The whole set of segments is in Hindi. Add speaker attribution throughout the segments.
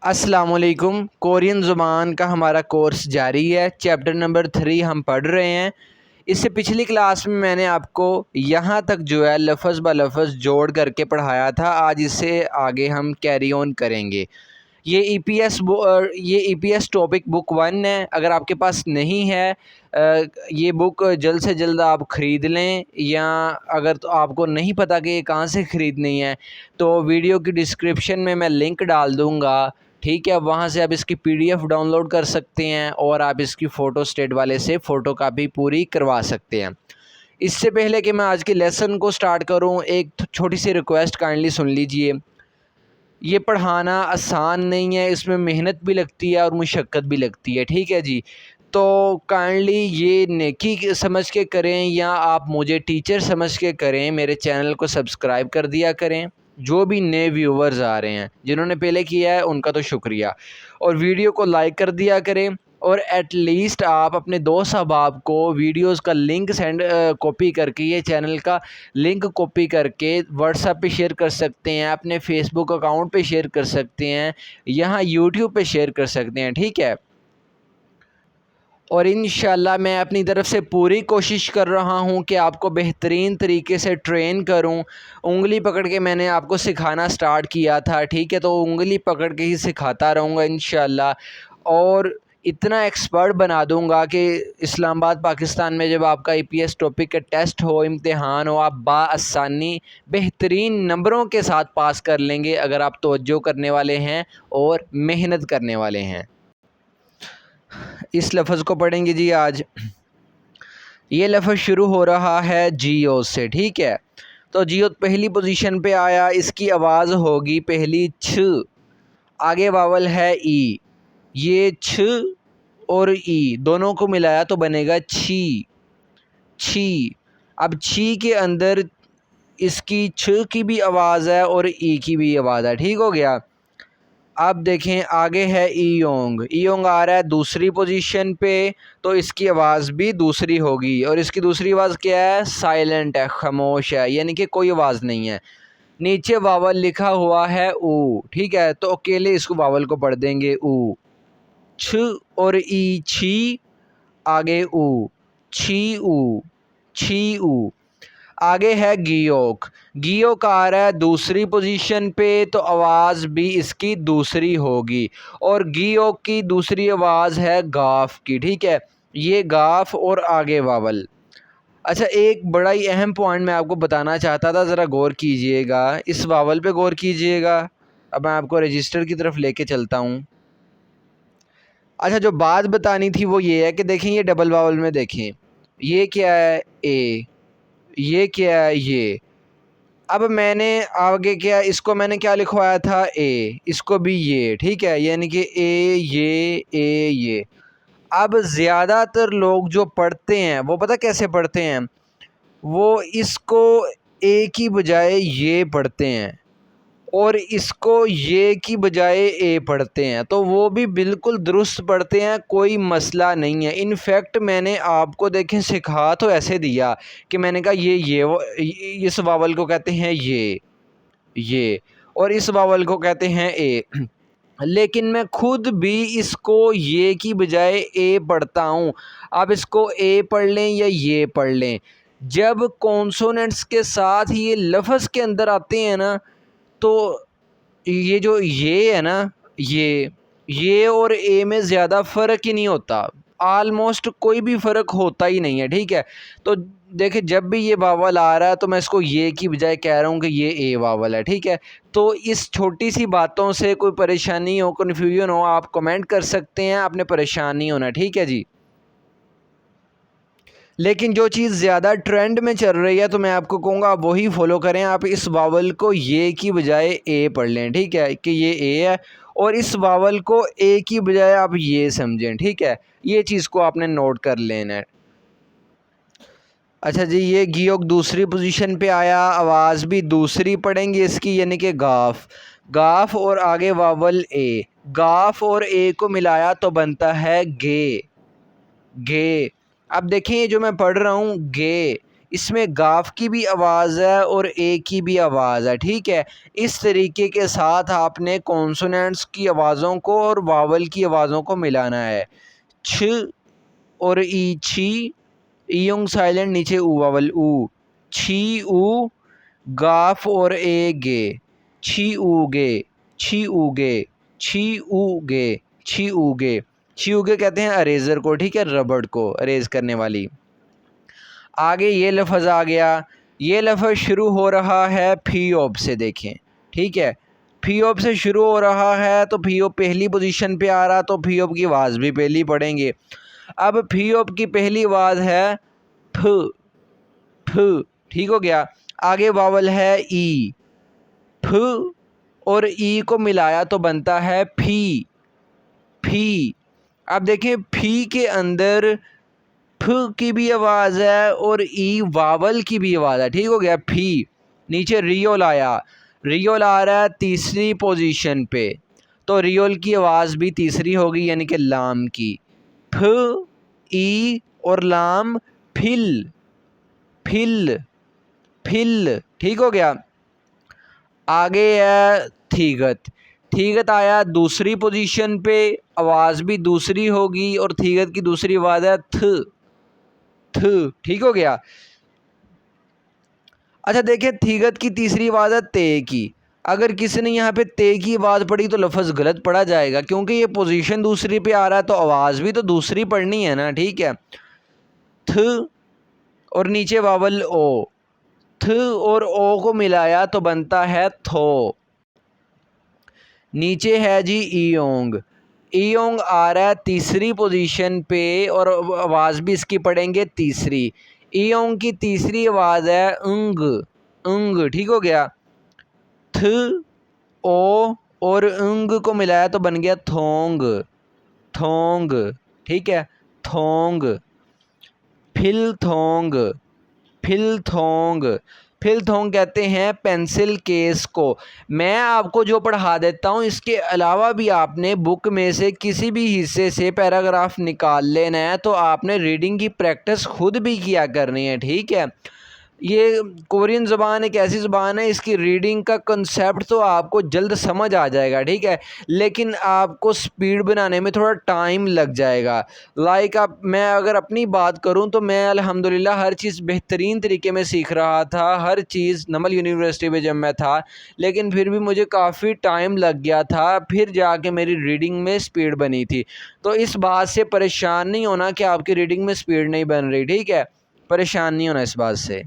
Speaker 1: अस्सलामुअलैकुम। कोरियन ज़ुबान का हमारा कोर्स जारी है। चैप्टर नंबर 3 हम पढ़ रहे हैं। इससे पिछली क्लास में मैंने आपको यहाँ तक जो है लफ्ज़ ब लफ्ज़ जोड़ करके पढ़ाया था। आज इससे आगे हम कैरी ऑन करेंगे। ये ईपीएस टॉपिक बुक 1 है। अगर आपके पास नहीं है ये बुक जल्द से जल्द आप ख़रीद लें, या अगर तो आपको नहीं पता कि ये कहाँ से ख़रीदनी है तो वीडियो की डिस्क्रिप्शन में मैं लिंक डाल दूँगा। ठीक है, वहाँ से आप इसकी पीडीएफ डाउनलोड कर सकते हैं और आप इसकी फ़ोटो स्टेट वाले से फ़ोटो कापी पूरी करवा सकते हैं। इससे पहले कि मैं आज के लेसन को स्टार्ट करूँ, एक छोटी सी रिक्वेस्ट काइंडली सुन लीजिए। ये पढ़ाना आसान नहीं है, इसमें मेहनत भी लगती है और मुशक्क़त भी लगती है। ठीक है जी, तो काइंडली ये नेकी समझ के करें या आप मुझे टीचर समझ के करें। मेरे चैनल को सब्सक्राइब कर दिया करें। जो भी नए व्यूवर्स आ रहे हैं, जिन्होंने पहले किया है उनका तो शुक्रिया, और वीडियो को लाइक कर दिया करें। और एटलीस्ट आप अपने दोस्त अहबाब को वीडियोस का लिंक कॉपी करके, ये चैनल का लिंक कॉपी करके व्हाट्सएप पे शेयर कर सकते हैं, अपने फेसबुक अकाउंट पे शेयर कर सकते हैं, यहाँ यूट्यूब पे शेयर कर सकते हैं। ठीक है, और इंशाल्लाह मैं अपनी तरफ से पूरी कोशिश कर रहा हूँ कि आपको बेहतरीन तरीके से ट्रेन करूँ। उंगली पकड़ के मैंने आपको सिखाना स्टार्ट किया था। ठीक है, तो उंगली पकड़ के ही सिखाता रहूँगा इंशाल्लाह, और इतना एक्सपर्ट बना दूँगा कि इस्लामाबाद पाकिस्तान में जब आपका ईपीएस टॉपिक का टेस्ट हो, इम्तिहान हो, आप बाआसानी बेहतरीन नंबरों के साथ पास कर लेंगे, अगर आप तवज्जो करने वाले हैं और मेहनत करने वाले हैं। इस लफ्ज़ को पढ़ेंगे जी आज। ये लफ्ज़ शुरू हो रहा है जियो से। ठीक है, तो जियो पहली पोजीशन पे आया। इसकी आवाज़ होगी पहली छ, आगे वावल है ई। ये छ और ई दोनों को मिलाया तो बनेगा छी। छी। अब छी के अंदर इसकी छ की भी आवाज़ है और ई की भी आवाज़ है। ठीक हो गया। अब देखें आगे है ईयोंग। ईयोंग आ रहा है दूसरी पोजीशन पे, तो इसकी आवाज़ भी दूसरी होगी, और इसकी दूसरी आवाज़ क्या है? साइलेंट है, खामोश है, यानी कि कोई आवाज़ नहीं है। नीचे वावल लिखा हुआ है ऊ। ठीक है, तो अकेले इसको वावल को पढ़ देंगे ऊ। छ और ई छी, आगे ऊ, छी ऊ, छी ऊ। आगे है गियोक। गियोक आ रहा है दूसरी पोजीशन पे, तो आवाज़ भी इसकी दूसरी होगी, और गियोक की दूसरी आवाज़ है गाफ की। ठीक है, ये गाफ और आगे वावल। अच्छा, एक बड़ा ही अहम पॉइंट मैं आपको बताना चाहता था, ज़रा गौर कीजिएगा, इस वावल पे गौर कीजिएगा। अब मैं आपको रजिस्टर की तरफ लेके चलता हूँ। अच्छा, जो बात बतानी थी वो ये है कि देखें, ये डबल वावल में देखें, ये क्या है? ए। ये क्या है? ये। अब मैंने आगे क्या, इसको मैंने क्या लिखवाया था? ए। इसको भी ये। ठीक है, यानी कि ए ये। अब ज़्यादातर लोग जो पढ़ते हैं वो पता कैसे पढ़ते हैं? वो इसको ए की बजाय ये पढ़ते हैं, और इसको ये की बजाय ए पढ़ते हैं, तो वो भी बिल्कुल दुरुस्त पढ़ते हैं, कोई मसला नहीं है। इनफैक्ट मैंने आपको देखें सिखा तो ऐसे दिया कि मैंने कहा इस वावल को कहते हैं ये, और इस वावल को कहते हैं ए। लेकिन मैं खुद भी इसको ये की बजाय ए पढ़ता हूँ। आप इसको ए पढ़ लें या ये पढ़ लें, जब कॉन्सोनेंट्स के साथ ये लफ्ज़ के अंदर आते हैं ना, तो ये जो ये है ना, ये और ए में ज़्यादा फ़र्क ही नहीं होता, आलमोस्ट कोई भी फ़र्क होता ही नहीं है। ठीक है, तो देखिए, जब भी ये वावल आ रहा है तो मैं इसको ये की बजाय कह रहा हूँ कि ये ए वावल है। ठीक है, तो इस छोटी सी बातों से कोई परेशानी हो, कन्फ्यूजन हो, आप कमेंट कर सकते हैं, आपने परेशान नहीं होना। ठीक है जी। लेकिन जो चीज़ ज़्यादा ट्रेंड में चल रही है, तो मैं आपको कहूँगा आप वही फॉलो करें। आप इस वावल को ये की बजाय ए पढ़ लें। ठीक है, कि ये ए है, और इस वावल को ए की बजाय आप ये समझें। ठीक है, ये चीज़ को आपने नोट कर लेना है। अच्छा जी, ये गियोक दूसरी पोजीशन पे आया, आवाज़ भी दूसरी पढ़ेंगे इसकी, यानी कि गाफ। गाफ और आगे वावल ए। गाफ और ए को मिलाया तो बनता है गे। गे। अब देखें, ये जो मैं पढ़ रहा हूँ गे, इसमें गाफ की भी आवाज़ है और ए की भी आवाज़ है, ठीक है। इस तरीके के साथ आपने कॉन्सोनेंट्स की आवाज़ों को और वावल की आवाज़ों को मिलाना है। छ और ई छी, ईयोंग साइलेंट, नीचे ऊ वावल ऊ, छी ऊ, गाफ और ए गे, छी ऊ गे, छी ऊ गे, छी ऊ गे, छी ऊ गे। छी ऊ गे कहते हैं अरेजर को, ठीक है, रबड़ को अरेज करने वाली। आगे ये लफ्ज़ आ गया, ये लफ्ज़ शुरू हो रहा है फीओब से, देखें, ठीक है। फीओब से शुरू हो रहा है तो फीओब पहली पोजीशन पे आ रहा, तो फीओब की आवाज़ भी पहली पढ़ेंगे। अब फीओब की पहली आवाज़ है फ, फ, ठीक हो गया। आगे वावल है ई, फ और ई को मिलाया तो बनता है फी, फी। अब देखें फी के अंदर फ की भी आवाज़ है और ई वावल की भी आवाज़ है, ठीक हो गया। फी, नीचे रियोल आया, रियोल आ रहा है तीसरी पोजीशन पे, तो रियोल की आवाज़ भी तीसरी होगी, यानी कि लाम की। फ, ई और लाम, फिल, फिल, फिल, ठीक हो गया। आगे है थीगत, थीगत आया दूसरी पोजीशन पे, आवाज़ भी दूसरी होगी और थीगत की दूसरी आवाज़ है थ, थ, ठीक हो गया। अच्छा देखिए थीगत की तीसरी आवाज़ है ते की। अगर किसी ने यहाँ पे ते की आवाज़ पढ़ी तो लफ्ज़ गलत पढ़ा जाएगा, क्योंकि ये पोजीशन दूसरी पे आ रहा है तो आवाज़ भी तो दूसरी पढ़नी है ना, ठीक है। थ और नीचे वावल ओ, थ और ओ को मिलाया तो बनता है थो। नीचे है जी ईयोंग, ईयोंग आ रहा है तीसरी पोजीशन पे और आवाज़ भी इसकी पढ़ेंगे तीसरी। ईयोंग की तीसरी आवाज़ है उंग, उंग, ठीक हो गया। थ, ओ और उंग को मिलाया तो बन गया थोंग, थोंग, ठीक है, थोंग। फिल थोंग, फिल थोंग, फिल थोंग कहते हैं पेंसिल केस को। मैं आपको जो पढ़ा देता हूँ इसके अलावा भी आपने बुक में से किसी भी हिस्से से पैराग्राफ निकाल लेना है, तो आपने रीडिंग की प्रैक्टिस खुद भी किया करनी है, ठीक है। ये कोरियन ज़बान एक ऐसी ज़बान है, इसकी रीडिंग का कंसेप्ट तो आपको जल्द समझ आ जाएगा, ठीक है, लेकिन आपको स्पीड बनाने में थोड़ा टाइम लग जाएगा। लाइक आप, मैं अगर अपनी बात करूं तो मैं अल्हम्दुलिल्लाह हर चीज़ बेहतरीन तरीके में सीख रहा था, हर चीज़ नमल यूनिवर्सिटी में जब मैं था, लेकिन फिर भी मुझे काफ़ी टाइम लग गया था, फिर जाके मेरी रीडिंग में स्पीड बनी थी। तो इस बात से परेशान नहीं होना कि आपकी रीडिंग में स्पीड नहीं बन रही, ठीक है, परेशान नहीं होना इस बात से।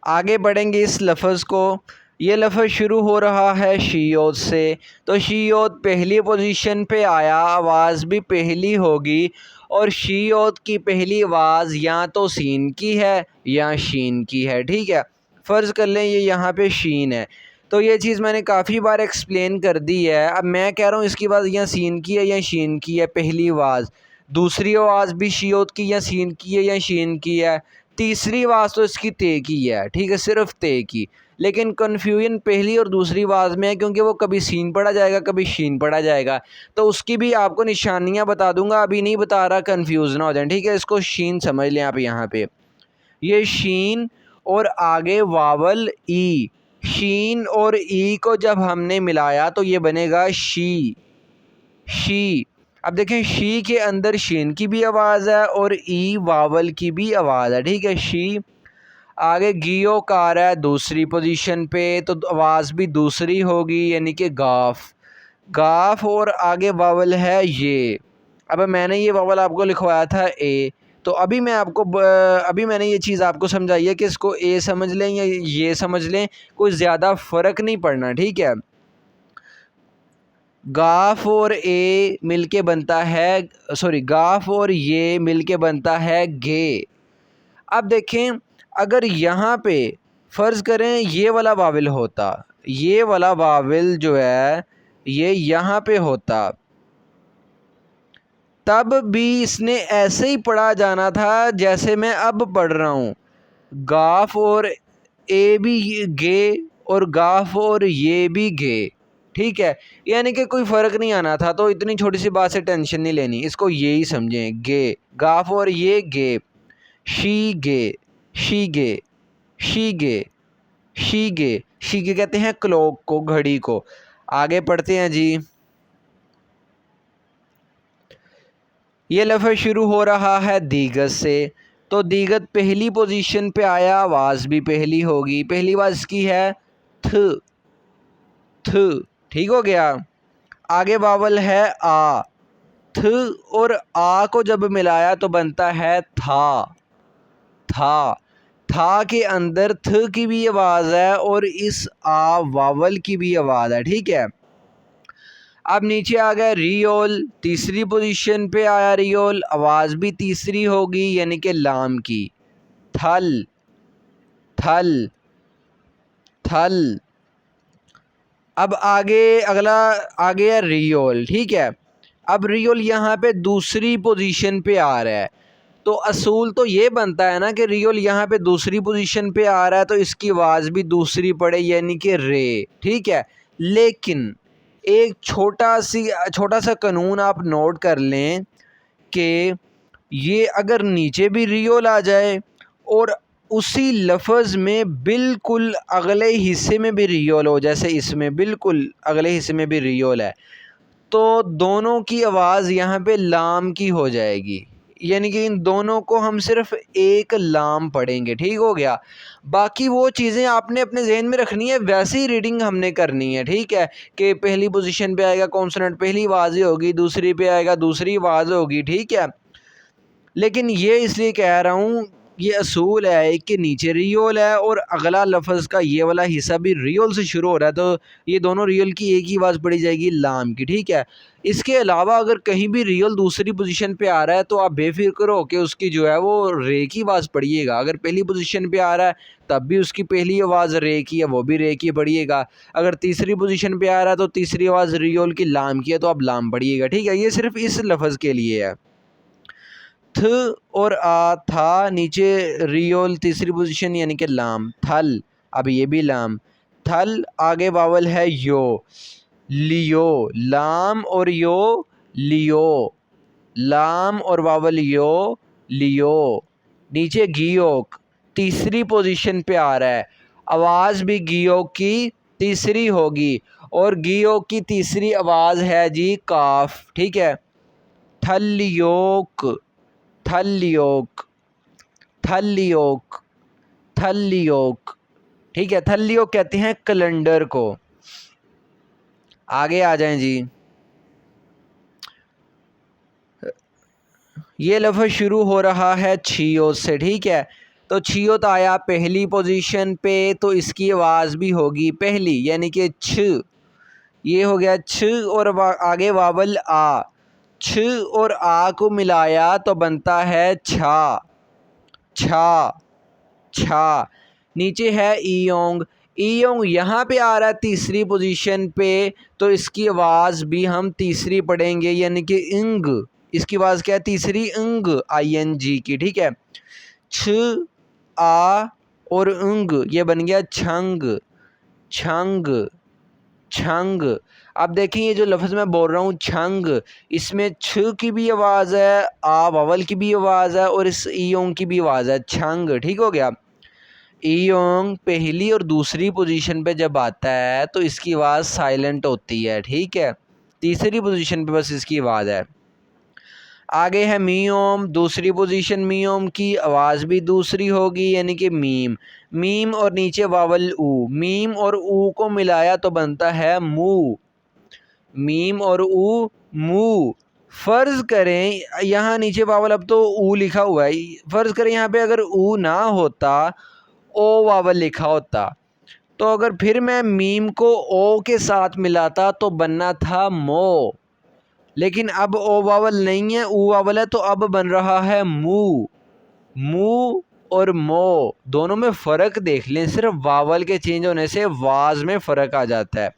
Speaker 1: आगे बढ़ेंगे इस लफ्ज़ को। ये लफ्ज़ शुरू हो रहा है शीयोत से, तो शीयोत पहली पोजीशन पे आया, आवाज़ भी पहली होगी और शीयोत की पहली आवाज़ या तो सीन की है या शीन की है, ठीक है। फ़र्ज़ कर लें ये यहाँ पे शीन है, तो ये चीज़ मैंने काफ़ी बार एक्सप्लेन कर दी है। अब मैं कह रहा हूँ इसकी आवाज़ या सीन की है या शीन की है, पहली आवाज़। दूसरी आवाज़ भी शीयोत की या सीन की है या शीन की है। तीसरी आवाज़ तो इसकी ते की है, ठीक है, सिर्फ ते की। लेकिन कन्फ्यूजन पहली और दूसरी आवाज़ में है, क्योंकि वो कभी सीन पढ़ा जाएगा कभी शीन पढ़ा जाएगा, तो उसकी भी आपको निशानियाँ बता दूंगा, अभी नहीं बता रहा, कन्फ्यूज़ ना हो जाए, ठीक है। इसको शीन समझ लें आप यहाँ पे, ये शीन और आगे वावल ई, शीन और ई को जब हमने मिलाया तो ये बनेगा शी, शी। अब देखें शी के अंदर शीन की भी आवाज़ है और ई वावल की भी आवाज़ है, ठीक है, शी। आगे गियो का आ रहा है दूसरी पोजीशन पे, तो आवाज़ भी दूसरी होगी, यानी कि गाफ, गाफ और आगे वावल है ये। अब मैंने ये वावल आपको लिखवाया था ए, तो अभी मैं आपको अभी मैंने ये चीज़ आपको समझाई है कि इसको ए समझ लें या ये समझ लें, कोई ज़्यादा फ़र्क नहीं पड़ना, ठीक है। गाफ और ए मिलके बनता है, सॉरी, गाफ और ये मिलके बनता है गे। अब देखें अगर यहाँ पे फ़र्ज़ करें ये वाला वाविल होता, ये वाला वाविल जो है ये यहाँ पे होता, तब भी इसने ऐसे ही पढ़ा जाना था जैसे मैं अब पढ़ रहा हूँ। गाफ और ए भी गे और गाफ और ये भी गे, ठीक है, यानी कि कोई फ़र्क नहीं आना था। तो इतनी छोटी सी बात से टेंशन नहीं लेनी, इसको ये ही समझें, गे, गाफ और ये गे, शी गे, शीगे, शीगे, शीगे, शीगे कहते हैं क्लॉक को, घड़ी को। आगे पढ़ते हैं जी। ये लफ्ज़ शुरू हो रहा है दीगत से, तो दीगत पहली पोजीशन पे आया, आवाज़ भी पहली होगी। पहली आवाज़ इसकी है थ, थ, ठीक हो गया। आगे वावल है आ, थ और आ को जब मिलाया तो बनता है था, था। था के अंदर थ की भी आवाज़ है और इस आ वावल की भी आवाज़ है, ठीक है। अब नीचे आ गया रियोल, तीसरी पोजीशन पे आया रियोल, आवाज़ भी तीसरी होगी यानी कि लाम की। थल, थल, थल। अब आगे अगला आ गया रियोल, ठीक है। अब रियोल यहाँ पे दूसरी पोजीशन पे आ रहा है, तो असूल तो ये बनता है ना कि रियोल यहाँ पे दूसरी पोजीशन पे आ रहा है तो इसकी आवाज़ भी दूसरी पड़े यानी कि रे, ठीक है। लेकिन एक छोटा सा कानून आप नोट कर लें कि ये अगर नीचे भी रियोल आ जाए और उसी लफ्ज़ में बिल्कुल अगले हिस्से में भी रियोल हो, जैसे इसमें बिल्कुल अगले हिस्से में भी रियोल है, तो दोनों की आवाज़ यहाँ पे लाम की हो जाएगी, यानी कि इन दोनों को हम सिर्फ एक लाम पढ़ेंगे, ठीक हो गया। बाकी वो चीज़ें आपने अपने जहन में रखनी है, वैसी ही रीडिंग हमने करनी है, ठीक है। कि पहली पोजीशन पे आएगा कॉन्सोनेंट पहली आवाज़ ही होगी, दूसरी पे आएगा दूसरी आवाज़ होगी, ठीक है। लेकिन ये इसलिए कह रहा हूँ, ये असूल है कि नीचे रियोल है और अगला लफ्ज़ का ये वाला हिस्सा भी रियोल से शुरू हो रहा है, तो ये दोनों रियोल की एक ही आवाज़ पड़ी जाएगी लाम की, ठीक है। इसके अलावा अगर कहीं भी रियोल दूसरी पोजीशन पे आ रहा है तो आप बेफिक्र हो कि उसकी जो है वो रे की आवाज़ पढ़िएगा। अगर पहली पोजीशन पे आ रहा है तब भी उसकी पहली आवाज़ रे की है, वो भी रे की पढ़िएगा। अगर तीसरी पोजीशन पे आ रहा है तो तीसरी आवाज़ रियोल की लाम की है, तो आप लाम पढ़िएगा, ठीक है। ये सिर्फ इस लफ्ज़ के लिए है। थ और आ था, नीचे रियोल तीसरी पोजीशन यानी कि लाम, थल। अब ये भी लाम, थल। आगे वावल है यो, लियो, लाम और यो, लियो, लाम और वावल यो, लियो। नीचे गियोक तीसरी पोजीशन पे आ रहा है, आवाज़ भी गियोक की तीसरी होगी और गियोक की तीसरी आवाज़ है जी काफ, ठीक है। थल्योक, थल्योक, थल्योक, थल्योक, ठीक है। थल्योक कहते हैं कैलेंडर को। आगे आ जाएं जी। ये लफ्ज़ शुरू हो रहा है छियोत से, ठीक है। तो छियोत आया पहली पोजीशन पे तो इसकी आवाज़ भी होगी पहली यानी कि छ। ये हो गया छ और आगे वावल आ, छ और आ को मिलाया तो बनता है छा, छा, छा। नीचे है ईयोंग, ईयोंग यहाँ पे आ रहा है तीसरी पोजीशन पे तो इसकी आवाज़ भी हम तीसरी पढ़ेंगे यानी कि इंग। इसकी आवाज़ क्या है तीसरी, इंग, ING की, ठीक है। छ आ और इंग ये बन गया छंग, छंग, छंग। अब देखिए ये जो लफ्ज़ मैं बोल रहा हूँ छंग, इसमें छ की भी आवाज़ है, आ वावल की भी आवाज़ है और इस ईयोंग की भी आवाज़ है, छंग, ठीक हो गया। ईयोंग पहली और दूसरी पोजीशन पे जब आता है तो इसकी आवाज़ साइलेंट होती है, ठीक है। तीसरी पोजीशन पे बस इसकी आवाज़ है। आगे है मीओम, दूसरी पोजीशन मीओम की आवाज़ भी दूसरी होगी यानी कि मीम, मीम और नीचे वावल ऊ, मीम और ऊ को मिलाया तो बनता है मू, मीम और ऊ, मू। फ़र्ज़ करें यहाँ नीचे वावल, अब तो ऊ लिखा हुआ है, फ़र्ज़ करें यहाँ पे अगर ऊ ना होता ओ वावल लिखा होता, तो अगर फिर मैं मीम को ओ के साथ मिलाता तो बनना था मो, लेकिन अब ओ वावल नहीं है, ऊ वावल है, तो अब बन रहा है मू, मू और मो। दोनों में फ़र्क देख लें, सिर्फ वावल के चेंज होने से आवाज़ में फ़र्क आ जाता है।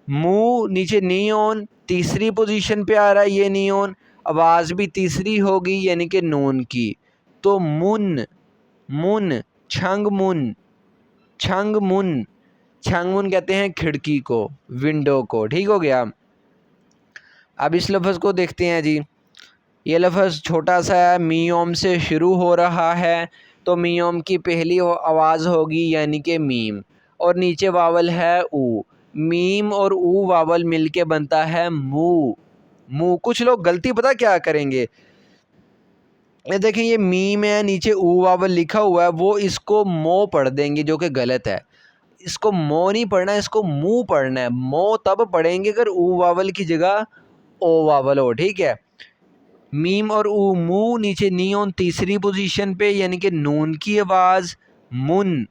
Speaker 1: मू नीचे नियोन तीसरी पोजीशन पे आ रहा है, ये नियोन आवाज़ भी तीसरी होगी यानी कि नून की, तो मुन, मुन, छंग मुन, छंग मुन, छंग मुन कहते हैं खिड़की को, विंडो को, ठीक हो गया। अब इस लफ्ज़ को देखते हैं जी। ये लफ्ज़ छोटा सा है, मीओम से शुरू हो रहा है, तो मियोम की पहली आवाज़ होगी यानी कि मीम, और नीचे वावल है ऊ। मीम और ऊ वावल मिलके बनता है मू। मू। कुछ लोग गलती पता क्या करेंगे, ये देखें ये मीम है, नीचे ऊ वावल लिखा हुआ है, वो इसको मो पढ़ देंगे जो कि गलत है। इसको मो नहीं पढ़ना है, इसको मुँह पढ़ना है। मो तब पढ़ेंगे अगर ऊ वावल की जगह ओ वावल हो, ठीक है। मीम और ऊ मू, नीचे नीओन तीसरी पोजीशन पे यानी कि नून की आवाज़ मुन।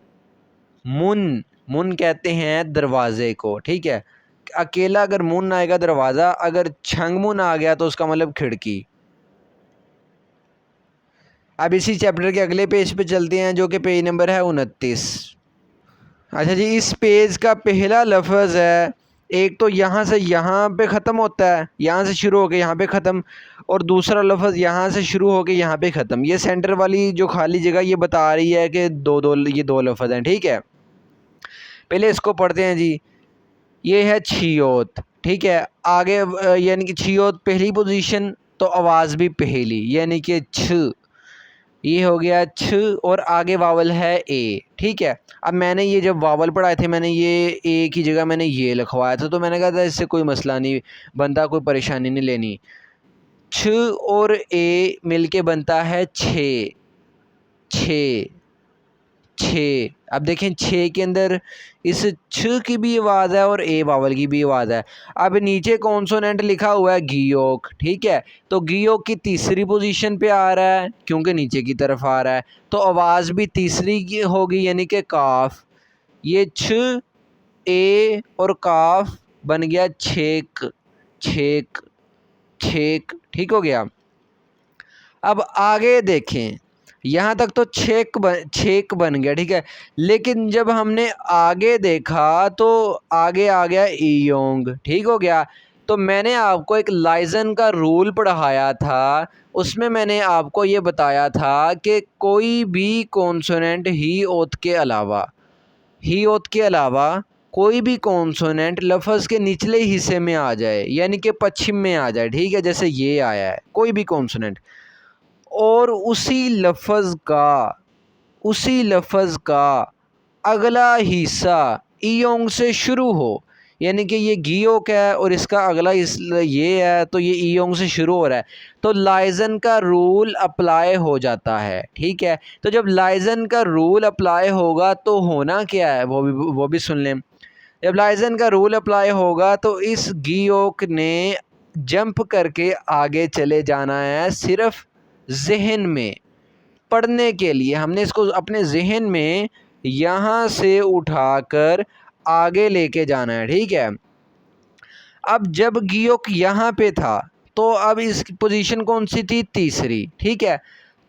Speaker 1: मुन। मुन कहते हैं दरवाजे को, ठीक है। अकेला अगर मुन आएगा दरवाज़ा, अगर छंग मुन आ गया तो उसका मतलब खिड़की। अब इसी चैप्टर के अगले पेज पे चलते हैं जो कि पेज नंबर है 29। अच्छा जी, इस पेज का पहला लफ्ज़ है, एक तो यहाँ से यहाँ पे ख़त्म होता है, यहाँ से शुरू होकर यहाँ पे ख़त्म, और दूसरा लफ्ज़ यहाँ से शुरू होकर यहाँ पे ख़त्म। ये सेंटर वाली जो खाली जगह ये बता रही है कि ये दो लफ्ज़ हैं, ठीक है। पहले इसको पढ़ते हैं जी। ये है छियोत, ठीक है। आगे यानी कि छियोत पहली पोजीशन, तो आवाज़ भी पहली यानी कि छ। ये हो गया छ, और आगे वावल है ए, ठीक है। अब मैंने ये जब वावल पढ़ाए थे, मैंने ये ए की जगह मैंने ये लिखवाया था, तो मैंने कहा था इससे कोई मसला नहीं बनता, कोई परेशानी नहीं लेनी। छ और ए मिलके बनता है छे। छे। छे। अब देखें छे के अंदर इस छ की भी आवाज़ है और ए वावल की भी आवाज़ है। अब नीचे कॉन्सोनेंट लिखा हुआ है गियोक, ठीक है। तो गियोक की तीसरी पोजीशन पे आ रहा है क्योंकि नीचे की तरफ आ रहा है, तो आवाज़ भी तीसरी की होगी यानी कि काफ। ये छ, ए और काफ बन गया छेक। छेक। छेक, ठीक हो गया। अब आगे देखें, यहाँ तक तो छेक बन गया, ठीक है। लेकिन जब हमने आगे देखा तो आगे आ गया ईयोंग, ठीक हो गया। तो मैंने आपको एक लाइजन का रूल पढ़ाया था, उसमें मैंने आपको ये बताया था कि कोई भी कॉन्सोनेंट ही ओत के अलावा कोई भी कॉन्सोनेंट लफ्ज़ के निचले हिस्से में आ जाए यानी कि पश्चिम में आ जाए, ठीक है। जैसे ये आया है कोई भी कॉन्सोनेंट, और उसी लफ्ज़ का अगला हिस्सा ईयोंग से शुरू हो, यानी कि ये गियोक है और इसका अगला ये है, तो ये ईयोंग से शुरू हो रहा है, तो लाइजन का रूल अप्लाई हो जाता है, ठीक है। तो जब लाइजन का रूल अप्लाई होगा तो होना क्या है वो भी सुन लें। जब लाइजन का रूल अप्लाई होगा तो इस गियोक ने जंप करके आगे चले जाना है, सिर्फ ज़हन में पढ़ने के लिए हमने इसको अपने ज़हन में यहाँ से उठाकर आगे लेके जाना है, ठीक है। अब जब गियोक यहाँ पे था तो अब इस पोजीशन कौन सी थी, तीसरी, ठीक है।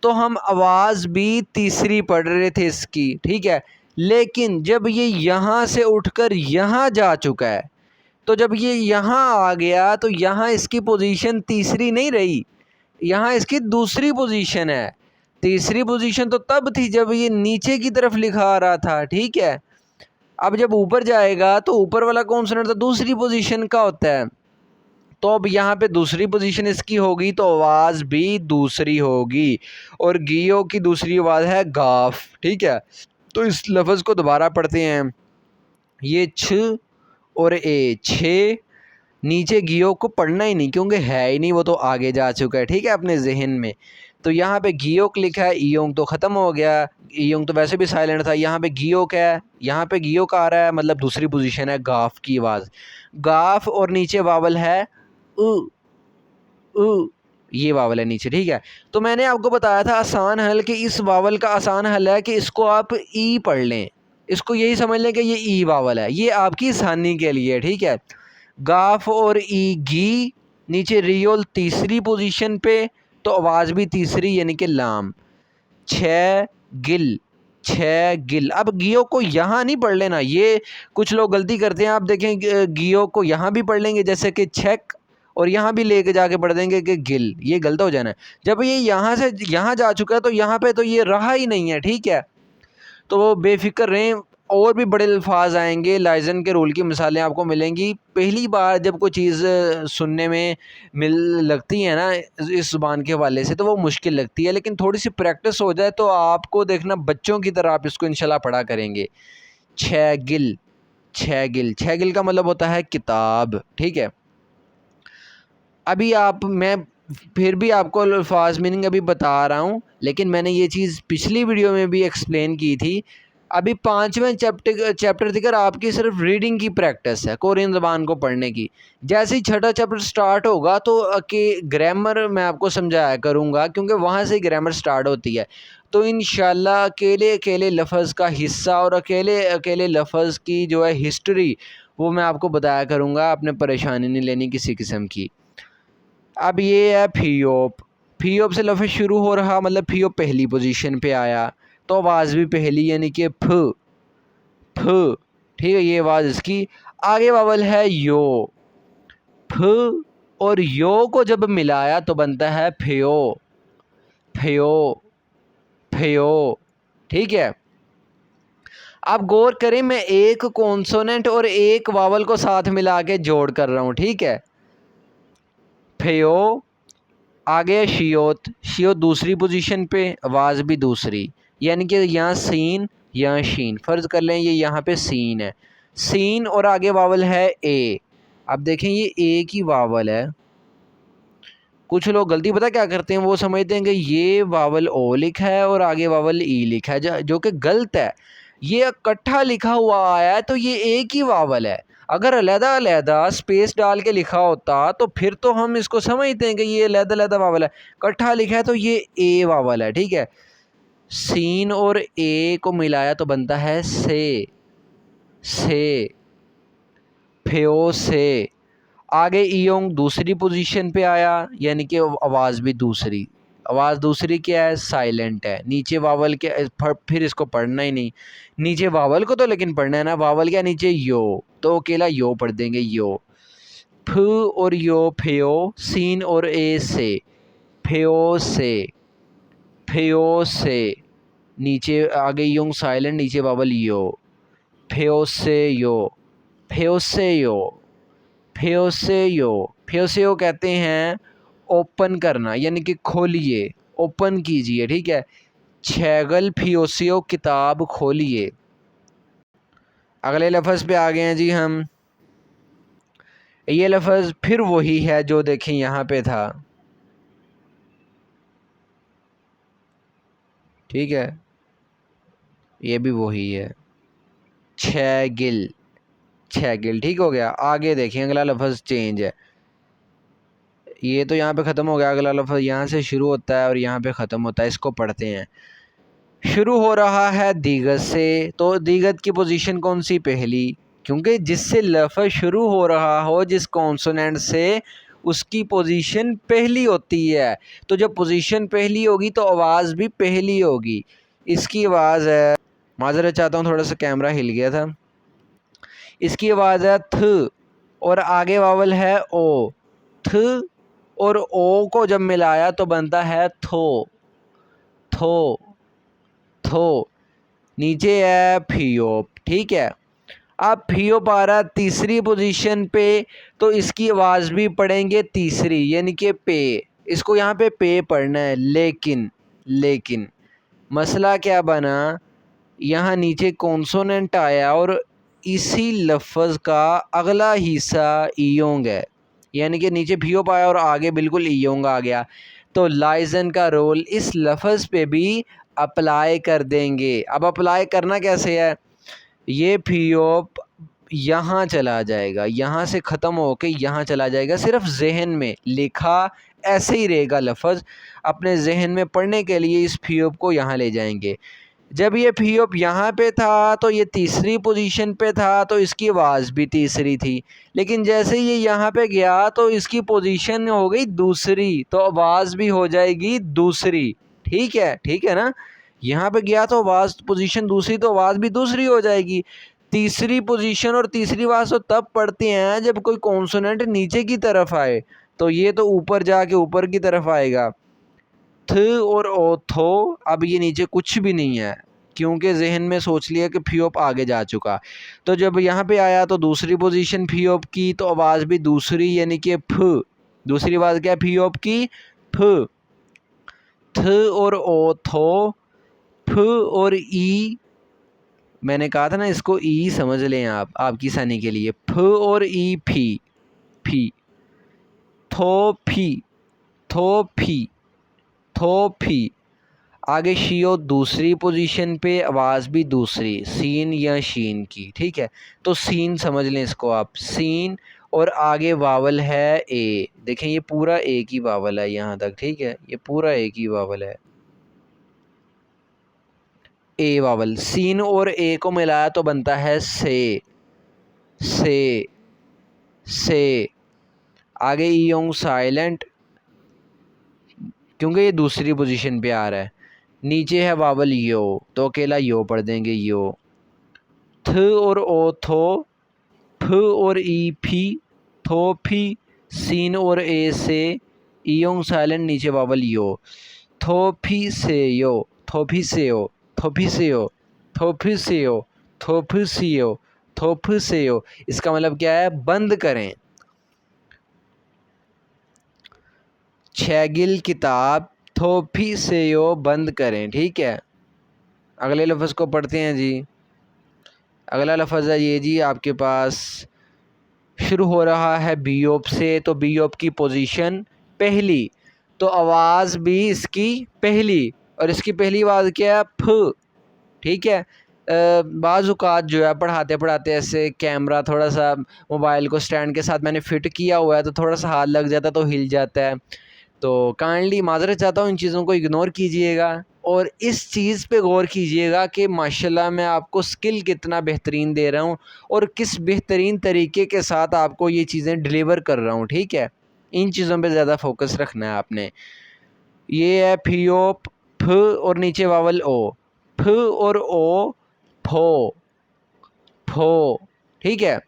Speaker 1: तो हम आवाज़ भी तीसरी पढ़ रहे थे इसकी, ठीक है। लेकिन जब ये यहाँ से उठकर यहाँ जा चुका है, तो जब ये यहाँ आ गया तो यहाँ इसकी पोजीशन तीसरी नहीं रही, यहाँ इसकी दूसरी पोजीशन है। तीसरी पोजीशन तो तब थी जब ये नीचे की तरफ लिखा आ रहा था, ठीक है। अब जब ऊपर जाएगा तो ऊपर वाला कॉन्सोनेंट तो दूसरी पोजीशन का होता है, तो अब यहाँ पे दूसरी पोजीशन इसकी होगी तो आवाज़ भी दूसरी होगी, और गियो की दूसरी आवाज़ है गाफ, ठीक है। तो इस लफ्ज़ को दोबारा पढ़ते हैं। ये छ और ए, छे। नीचे गियो को पढ़ना ही नहीं क्योंकि है ही नहीं, वो तो आगे जा चुका है, ठीक है, अपने जहन में। तो यहाँ पे गियोक लिखा है, ईयोंग तो ख़त्म हो गया, ईयोंग तो वैसे भी साइलेंट था। यहाँ पे गियोक है, यहाँ पे गियोक आ रहा है, मतलब दूसरी पोजीशन है गाफ की आवाज़। गाफ और नीचे वावल है उ। ये वावल है नीचे, ठीक है। तो मैंने आपको बताया था आसान हल कि इस वावल का आसान हल है कि इसको आप ई पढ़ लें, इसको यही समझ लें कि ये ई वावल है, ये आपकी आसानी के लिए, ठीक है। गाफ और ई गी, नीचे रियोल तीसरी पोजीशन पे, तो आवाज़ भी तीसरी यानी कि लाम। छः गिल, छः गिल। अब गियो को यहाँ नहीं पढ़ लेना, ये कुछ लोग गलती करते हैं। आप देखें गियो को यहाँ भी पढ़ लेंगे जैसे कि छेक, और यहाँ भी लेके जाके पढ़ देंगे कि गिल, ये गलत हो जाना है। जब ये यहाँ से यहाँ जा चुका है तो यहाँ पे तो ये रहा ही नहीं है, ठीक है। तो वो बेफिक्र रहें, और भी बड़े अल्फाज आएंगे। लाइजन के रूल की मिसालें आपको मिलेंगी। पहली बार जब कोई चीज़ सुनने में मिल लगती है ना इस ज़ुबान के हवाले से, तो वो मुश्किल लगती है, लेकिन थोड़ी सी प्रैक्टिस हो जाए तो आपको देखना बच्चों की तरह आप इसको इंशाल्लाह पढ़ा करेंगे। छैगिल, छैगिल, छैगिल का मतलब होता है किताब, ठीक है। अभी मैं फिर भी आपको अल्फाज मीनिंग अभी बता रहा हूँ, लेकिन मैंने ये चीज़ पिछली वीडियो में भी एक्सप्लेन की थी। अभी 5वें चैप्टर तक आपकी सिर्फ रीडिंग की प्रैक्टिस है, कोरियन ज़बान को पढ़ने की। जैसे ही छठा चैप्टर स्टार्ट होगा तो ग्रामर मैं आपको समझाया करूँगा, क्योंकि वहाँ से ग्रामर स्टार्ट होती है। तो इंशाल्लाह अकेले अकेले लफ्ज़ का हिस्सा और अकेले अकेले लफ्ज़ की जो है हिस्ट्री, वो मैं आपको बताया करूँगा। आपने परेशानी नहीं लेनी किसी किस्म की। अब ये है फियोप। फियोप से लफ्ज़ शुरू हो रहा, मतलब फियोप पहली पोजीशन पे आया, तो आवाज़ भी पहली, यानी कि फ, ठीक है, ये आवाज़ इसकी। आगे वावल है यो। फ और यो को जब मिलाया तो बनता है फयो, फयो, फयो, ठीक है। आप गौर करें, मैं एक कॉन्सोनेंट और एक वावल को साथ मिला के जोड़ कर रहा हूँ, ठीक है। फयो, आगे शियोत, शियोत दूसरी पोजीशन पे, आवाज़ भी दूसरी, यानी कि यहाँ सीन यहाँ शीन। फ़र्ज़ कर लें ये यहाँ पे सीन है, सीन और आगे वावल है ए। अब देखें ये ए की वावल है। कुछ लोग गलती पता क्या करते हैं, वो समझते हैं कि ये वावल ओ लिखा है और आगे वावल ई लिखा है, जो कि गलत है। ये इकट्ठा लिखा हुआ आया है तो ये एक ही वावल है। अगर अलहदा अलहदा स्पेस डाल के लिखा होता तो फिर तो हम इसको समझते हैं कि ये अलहदा अलहदा वावल है। इकट्ठा लिखा है तो ये ए वावल है, ठीक है। सीन और ए को मिलाया तो बनता है से, फेओ से। आगे ईयोंग दूसरी पोजीशन पे आया, यानी कि आवाज़ भी दूसरी। आवाज़ दूसरी क्या है? साइलेंट है। नीचे वावल क्या, फिर इसको पढ़ना ही नहीं, नीचे वावल को तो लेकिन पढ़ना है ना। वावल क्या नीचे यो, तो अकेला यो पढ़ देंगे, यो। फ और यो फेयो, सीन और ए से, फेयो से, फेयो से। नीचे आगे यूंग साइलेंट, नीचे वावल यो, फेयो से यो, फेयो से यो, फेयोसेयो। फेयोसेयो कहते हैं ओपन करना, यानी कि खोलिए, ओपन कीजिए, ठीक है। छैगल फियोसेयो, किताब खोलिए। अगले लफ्ज़ पे आ गए हैं जी हम। ये लफ्ज़ फिर वही है जो देखें यहाँ पे था, ठीक है, ये भी वही है, छैगिल, छैगिल, ठीक हो गया। आगे देखें अगला लफ्ज़ चेंज है। ये तो यहाँ पे ख़त्म हो गया, अगला लफ्ज़ यहाँ से शुरू होता है और यहाँ पे ख़त्म होता है। इसको पढ़ते हैं। शुरू हो रहा है दीगत से, तो दीगत की पोजीशन कौन सी? पहली, क्योंकि जिससे लफ्ज़ शुरू हो रहा हो जिस कॉन्सोनेंट से, उसकी पोजीशन पहली होती है। तो जब पोजीशन पहली होगी तो आवाज़ भी पहली होगी। इसकी आवाज़ है, माज़रत चाहता हूँ, थोड़ा सा कैमरा हिल गया था। इसकी आवाज़ है थ और आगे वावल है ओ। थ और ओ को जब मिलाया तो बनता है थो, थो, थो। नीचे है फियोप, ठीक है। अब फियोप आ रहा तीसरी पोजीशन पे, तो इसकी आवाज़ भी पढ़ेंगे तीसरी, यानी कि पे। इसको यहाँ पे पढ़ना है, लेकिन लेकिन मसला क्या बना, यहाँ नीचे कॉन्सोनेंट आया और इसी लफ्ज़ का अगला हिस्सा ईयोंग है, यानी कि नीचे फियोप आया और आगे बिल्कुल ईयोंग आ गया। तो लाइजन का रोल इस लफ्ज़ पे भी अप्लाई कर देंगे। अब अप्लाई करना कैसे है? ये फियोप यहाँ चला जाएगा, यहाँ से ख़त्म होके यहाँ चला जाएगा। सिर्फ जहन में लिखा ऐसे ही रहेगा लफ्ज़, अपने जहन में पढ़ने के लिए इस फियोप को यहाँ ले जाएंगे। जब ये फियोप यहाँ पे था तो ये तीसरी पोजीशन पे था, तो इसकी आवाज़ भी तीसरी थी। लेकिन जैसे ये यहाँ पे गया तो इसकी पोजीशन हो गई दूसरी, तो आवाज़ भी हो जाएगी दूसरी, ठीक है ना। यहाँ पे गया तो आवाज़ पोजीशन दूसरी, तो आवाज़ भी दूसरी हो जाएगी। तीसरी पोजीशन और तीसरी आवाज़ तो तब पढ़ते हैं जब कोई कॉन्सोनेंट नीचे की तरफ आए, तो ये तो ऊपर जाके ऊपर की तरफ आएगा। थ और ओ थो। अब ये नीचे कुछ भी नहीं है, क्योंकि जहन में सोच लिया कि फियोप आगे जा चुका। तो जब यहाँ पे आया तो दूसरी पोजीशन फियोप की, तो आवाज़ भी दूसरी यानी कि फ। दूसरी आवाज़ क्या है फियोप की? फ। थ और ओ थो, फ और ई, मैंने कहा था ना इसको ई समझ लें आप, आपकी आसानी के लिए। फ और ई फी, फी। थो फी, थो फी, थो फी। आगे शियो दूसरी पोजीशन पे, आवाज़ भी दूसरी, सीन या शीन की, ठीक है। तो सीन समझ लें इसको आप, सीन। और आगे वावल है ए, देखें ये पूरा एक ही वावल है यहाँ तक, ठीक है, ये पूरा एक ही वावल है, ए वावल। सीन और ए को मिलाया तो बनता है से, से, से। आगे ईयोंग साइलेंट, क्योंकि ये दूसरी पोजीशन पे आ रहा है। नीचे है वावल यो, तो अकेला यो पढ़ देंगे, यो। थ और ओ थो, फ और ई फी, थो फी। सीन और ए से, ईयोंग साइलेंट, नीचे वावल यो। थो फी से यो, थो फी से यो, थो फी से यो, थो फी से यो, थो फी से यो, थो फी से यो। इसका मतलब क्या है? बंद करें। छैगिल किताब, थोफी से यो, बंद करें, ठीक है। अगले लफ्ज़ को पढ़ते हैं जी। अगला लफ्ज़ है ये जी, आपके पास शुरू हो रहा है बीओप से, तो बीओप की पोजीशन पहली, तो आवाज़ भी इसकी पहली, और इसकी पहली आवाज़ क्या है? फ, ठीक है। बाज़ औक़ात जो है पढ़ाते पढ़ाते ऐसे कैमरा थोड़ा सा मोबाइल को स्टैंड के साथ मैंने फ़िट किया हुआ है, तो थोड़ा सा हाथ लग जाता है तो हिल जाता है। तो काइंडली माज़रत चाहता हूँ, इन चीज़ों को इग्नोर कीजिएगा और इस चीज़ पे गौर कीजिएगा कि माशाल्लाह मैं आपको स्किल कितना बेहतरीन दे रहा हूँ और किस बेहतरीन तरीके के साथ आपको ये चीज़ें डिलीवर कर रहा हूँ, ठीक है। इन चीज़ों पे ज़्यादा फोकस रखना है आपने। ये है फियोप, फ और नीचे वावल ओ, फ और ओ, फो, फो, ठीक है।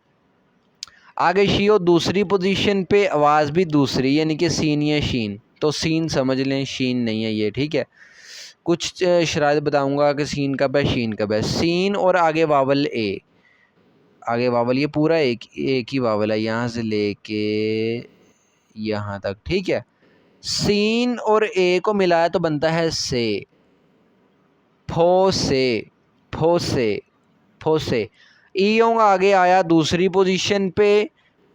Speaker 1: आगे शियो दूसरी पोजीशन पे, आवाज़ भी दूसरी यानी कि सीन या शीन, तो सीन समझ लें, शीन नहीं है ये, ठीक है। कुछ शराइत बताऊंगा कि सीन कब है, शीन कब है। सीन और आगे वावल ए, आगे वावल, ये पूरा एक ही वावल है यहाँ से लेके यहाँ तक, ठीक है। सीन और ए को मिलाया तो बनता है से, फो से, फो से, फो से। ईयोंग आगे आया दूसरी पोजीशन पे,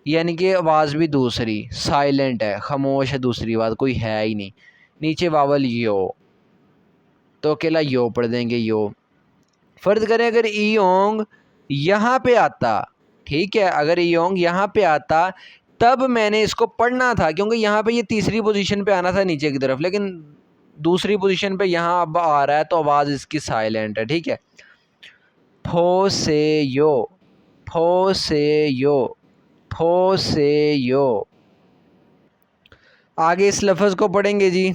Speaker 1: यानी कि आवाज़ भी दूसरी, साइलेंट है, खामोश है, दूसरी आवाज़ कोई है ही नहीं। नीचे वावल यो, तो अकेला यो पढ़ देंगे, यो। फ़र्ज़ करें अगर ईयोंग यहाँ पे आता, ठीक है, अगर ईयोंग यहाँ पे आता तब मैंने इसको पढ़ना था, क्योंकि यहाँ पे ये तीसरी पोजीशन पे आना था नीचे की तरफ, लेकिन दूसरी पोजीशन पे यहाँ अब आ रहा है तो आवाज़ इसकी साइलेंट है, ठीक है। फो से यो, फो से यो, फो से यो। आगे इस लफ्ज़ को पढ़ेंगे जी।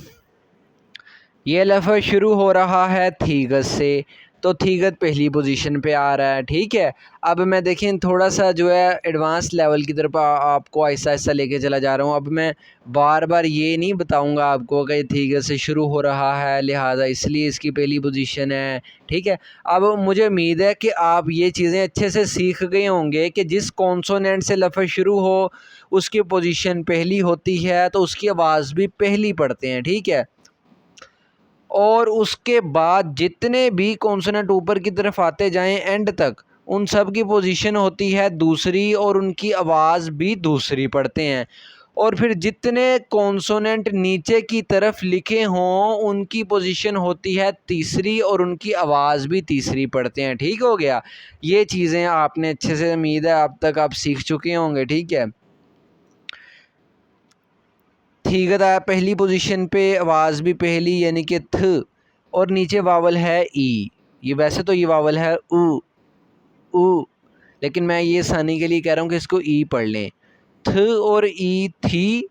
Speaker 1: ये लफ्ज़ शुरू हो रहा है थीगत से, तो थीगत पहली पोजीशन पे आ रहा है, ठीक है। अब मैं देखें थोड़ा सा जो है एडवांस लेवल की तरफ आपको आहिस्ता आहिस्ता लेके चला जा रहा हूँ। अब मैं बार बार ये नहीं बताऊँगा आपको कि थीगत से शुरू हो रहा है लिहाजा इसलिए इसकी पहली पोजीशन है, ठीक है। अब मुझे उम्मीद है कि आप ये चीज़ें अच्छे से सीख गए होंगे कि जिस कॉन्सोनेंट से लफ्ज़ शुरू हो उसकी पोजीशन पहली होती है, तो उसकी आवाज़ भी पहली पढ़ते हैं, ठीक है। और उसके बाद जितने भी कॉन्सोनेंट ऊपर की तरफ आते जाएं एंड तक, उन सब की पोजीशन होती है दूसरी और उनकी आवाज़ भी दूसरी पढ़ते हैं। और फिर जितने कॉन्सोनेंट नीचे की तरफ लिखे हों उनकी पोजीशन होती है तीसरी और उनकी आवाज़ भी तीसरी पढ़ते हैं, ठीक हो गया। ये चीज़ें आपने अच्छे से, उम्मीद है अब तक आप सीख चुके होंगे, ठीक है। थीगत आया पहली पोजीशन पे, आवाज़ भी पहली यानी कि थ, और नीचे वावल है ई। ये वैसे तो ये वावल है उ, उ, लेकिन मैं ये आसानी के लिए कह रहा हूँ कि इसको ई पढ़ लें। थ और ई थी,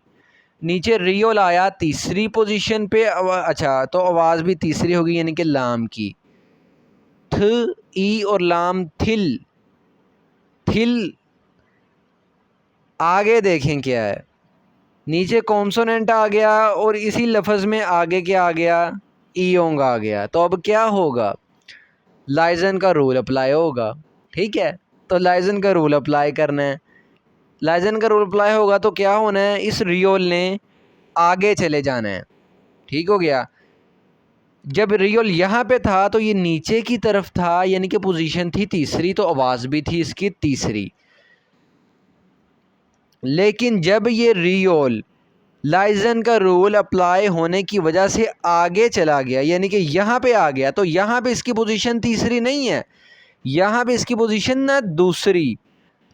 Speaker 1: नीचे रियोल आया तीसरी पोजीशन पे, अच्छा तो आवाज़ भी तीसरी होगी यानी कि लाम की। थ, ई और लाम थिल, थिल। आगे देखें क्या है, नीचे कॉन्सोनेंट आ गया और इसी लफ्ज़ में आगे क्या आ गया, ईयोंग आ गया। तो अब क्या होगा, लाइजन का रूल अप्लाई होगा, ठीक है। तो लाइजन का रूल अप्लाई करना है, लाइजन का रूल अप्लाई होगा तो क्या होना है, इस रियोल ने आगे चले जाना है, ठीक हो गया। जब रियोल यहाँ पे था तो ये नीचे की तरफ था, यानी कि पोजीशन थी तीसरी, तो आवाज़ भी थी इसकी तीसरी। लेकिन जब ये रियोल लाइजन का रूल अप्लाई होने की वजह से आगे चला गया, यानी कि यहाँ पे आ गया, तो यहाँ पे इसकी पोजीशन तीसरी नहीं है, यहाँ पे इसकी पोजीशन ना दूसरी,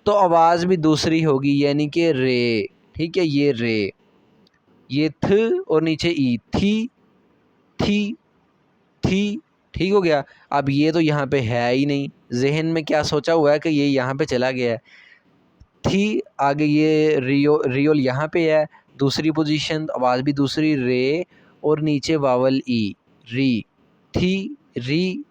Speaker 1: तो आवाज़ भी दूसरी होगी, यानी कि रे, ठीक है। ये रे, ये थ और नीचे ई, थी थी थी, ठीक हो गया। अब ये तो यहाँ पे है ही नहीं, जहन में क्या सोचा हुआ है कि ये यहाँ पे चला गया है, थी आगे ये रियोल यहाँ पे है, दूसरी पोजीशन, आवाज़ भी दूसरी, रे और नीचे वावल ई, री, थी री।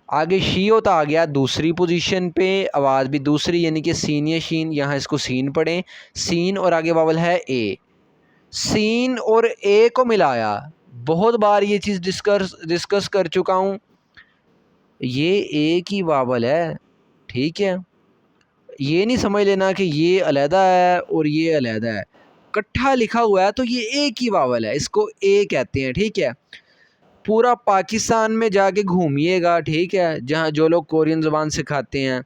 Speaker 1: आगे शीयोत आ गया दूसरी पोजीशन पे, आवाज़ भी दूसरी, यानी कि सीन या शीन, यहाँ इसको सीन पढ़ें, सीन और आगे वावल है ए। सीन और ए को मिलाया, बहुत बार ये चीज़ डिस्कस कर चुका हूँ, ये ए की वावल है, ठीक है। ये नहीं समझ लेना कि ये अलहदा है और ये अलहदा है, इकट्ठा लिखा हुआ है तो ये ए की वावल है, इसको ए कहते हैं, ठीक है। पूरा पाकिस्तान में जाके घूमिएगा, ठीक है, जहाँ जो लोग कोरियन ज़बान सिखाते हैं,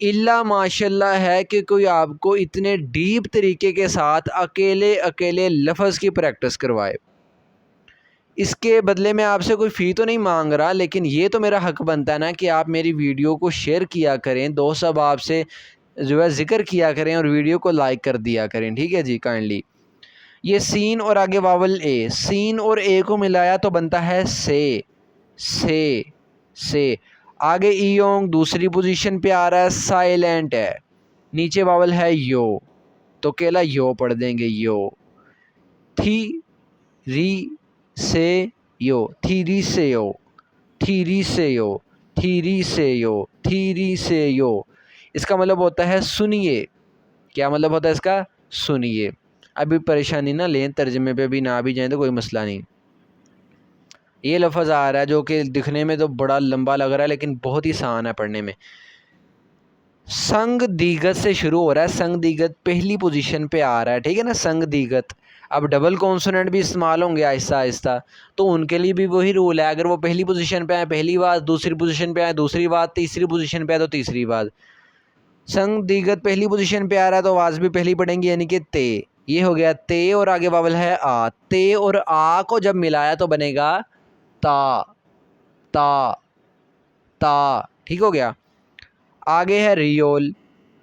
Speaker 1: इल्ला माशाल्लाह है कि कोई आपको इतने डीप तरीके के साथ अकेले अकेले लफ्ज़ की प्रैक्टिस करवाए। इसके बदले में आपसे कोई फ़ी तो नहीं मांग रहा, लेकिन ये तो मेरा हक़ बनता है ना कि आप मेरी वीडियो को शेयर किया करें, दोस्त सब आपसे जो है ज़िक्र किया करें और वीडियो को लाइक कर दिया करें, ठीक है जी, काइंडली। ये सीन और आगे वावल ए, सीन और ए को मिलाया तो बनता है से, से। आगे ईयोंग दूसरी पोजीशन पे आ रहा है, साइलेंट है, नीचे वावल है यो, तो केला यो पढ़ देंगे, यो। थी री से यो, थीरी से यो, थीरी से यो, थीरी से यो, थीरी से यो। इसका मतलब होता है सुनिए। क्या मतलब होता है इसका, सुनिए। अभी परेशानी ना लें, तर्जमे पे भी ना भी जाएं तो कोई मसला नहीं। ये लफ्ज़ आ रहा है जो कि दिखने में तो बड़ा लंबा लग रहा है, लेकिन बहुत ही आसान है पढ़ने में। संग दीगत से शुरू हो रहा है, संग दीगत पहली पोजीशन पे आ रहा है, ठीक है ना, संग दीगत। अब डबल कॉन्सोनेंट भी इस्तेमाल होंगे आहिस्ता आहिस्ता, तो उनके लिए भी वही रूल है, अगर वो पहली पोजीशन पे आए पहली बात, दूसरी पोजीशन पे आए दूसरी बात, तीसरी पोजीशन पे आए तो तीसरी बात। संग दीगत पहली पोजीशन पे आ रहा है तो आवाज़ भी पहली पढ़ेंगे, यानी कि ते। ये हो गया ते और आगे वावल है आ, ते और आ को जब मिलाया तो बनेगा ता, ता, ता, ठीक हो गया। आगे है रियोल,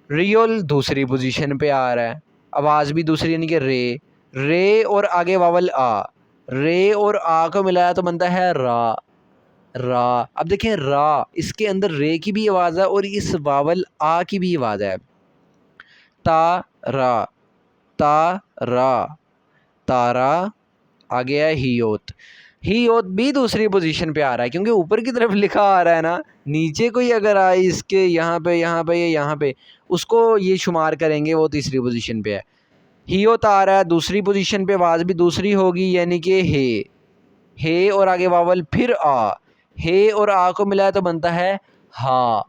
Speaker 1: रियोल दूसरी पोजीशन पे आ रहा है, आवाज़ भी दूसरी, यानी कि रे, रे और आगे वावल आ, रे और आ को मिलाया तो बनता है रा, रा। अब देखें रा, इसके अंदर रे की भी आवाज़ है और इस वावल आ की भी आवाज़ है, ता रा, ता रा, तारा। आगे है हियोत, हियोत भी दूसरी पोजीशन पे आ रहा है, क्योंकि ऊपर की तरफ लिखा आ रहा है ना, नीचे कोई अगर आए इसके यहाँ पे या यहाँ पे, उसको ये शुमार करेंगे, वो तीसरी पोजीशन पे है। हियोत आ रहा है दूसरी पोजीशन पे, आवाज़ भी दूसरी होगी, यानी कि हे और आगे वावल फिर आ, हे और आ को मिलाया तो बनता है हा,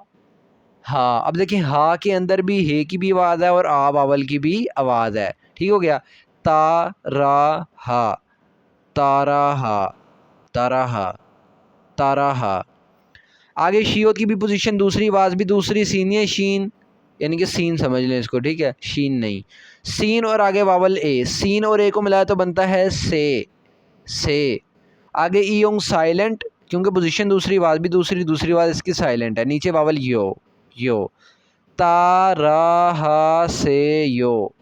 Speaker 1: हा। अब देखिए हा के अंदर भी हे की भी आवाज़ है और आ वावल की भी आवाज़ है, ठीक हो गया। ता रा हा, तारा हा, तारा हा, तारा हा। आगे शियोत की भी पोजीशन दूसरी, आवाज़ भी दूसरी, सीन या शीन, यानी कि सीन समझ लें इसको, ठीक है, शीन नहीं। सीन और आगे वावल ए, सीन और ए को मिलाया तो बनता है से। आगे ईयोंग साइलेंट, क्योंकि पोजीशन दूसरी, आवाज़ भी दूसरी, दूसरी आवाज़ इसकी साइलेंट है, नीचे वावल यो, यो। तारा हा से यो,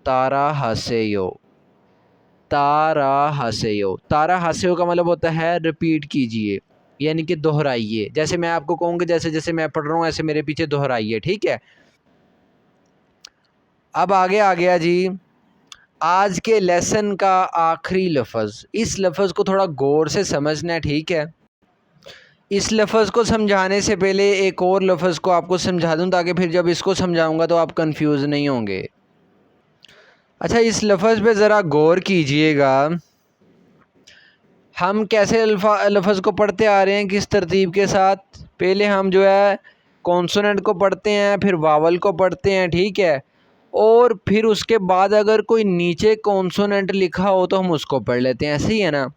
Speaker 1: तारा हा से यो, तारा हासेयो। तारा हासेयो का मतलब होता है रिपीट कीजिए, यानी कि दोहराइए। जैसे मैं आपको कहूँगा, जैसे जैसे मैं पढ़ रहा हूँ ऐसे मेरे पीछे दोहराइए, ठीक है। अब आगे आ गया जी आज के लेसन का आखिरी लफ्ज़। इस लफ्ज़ को थोड़ा गौर से समझना है, ठीक है। इस लफ्ज़ को समझाने से पहले एक और लफ्ज़ को आपको समझा दूँ, ताकि फिर जब इसको समझाऊँगा तो आप कंफ्यूज नहीं होंगे। अच्छा, इस लफ्ज़ पे ज़रा गौर कीजिएगा, हम कैसे लफ्ज़ को पढ़ते आ रहे हैं, किस तरतीब के साथ? पहले हम जो है कॉन्सोनेंट को पढ़ते हैं, फिर वावल को पढ़ते हैं, ठीक है, और फिर उसके बाद अगर कोई नीचे कॉन्सोनेंट लिखा हो तो हम उसको पढ़ लेते हैं, ऐसे ही है ना।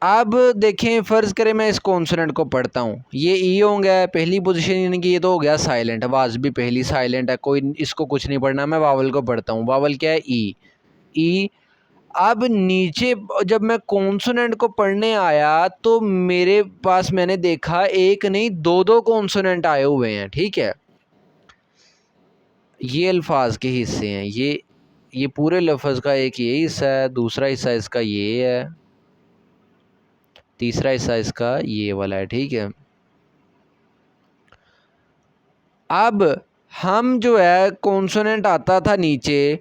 Speaker 1: अब देखें, फ़र्ज़ करें मैं इस कॉन्सोनेंट को पढ़ता हूँ, ये ई होंगे पहली पोजीशन, यानी कि ये तो हो गया साइलेंट, आवाज़ भी पहली साइलेंट है, कोई इसको कुछ नहीं पढ़ना। मैं वावल को पढ़ता हूँ, वावल क्या है? ई। ई। अब नीचे जब मैं कॉन्सोनेंट को पढ़ने आया तो मेरे पास मैंने देखा एक नहीं दो दो कॉन्सोनेंट आए हुए हैं, ठीक है। ये अल्फाज के हिस्से हैं, ये पूरे लफ्ज़ का एक ये हिस्सा है, दूसरा हिस्सा इसका ये है, तीसरा हिस्सा इसका ये वाला है, ठीक है। अब हम जो है कॉन्सोनेंट आता था नीचे,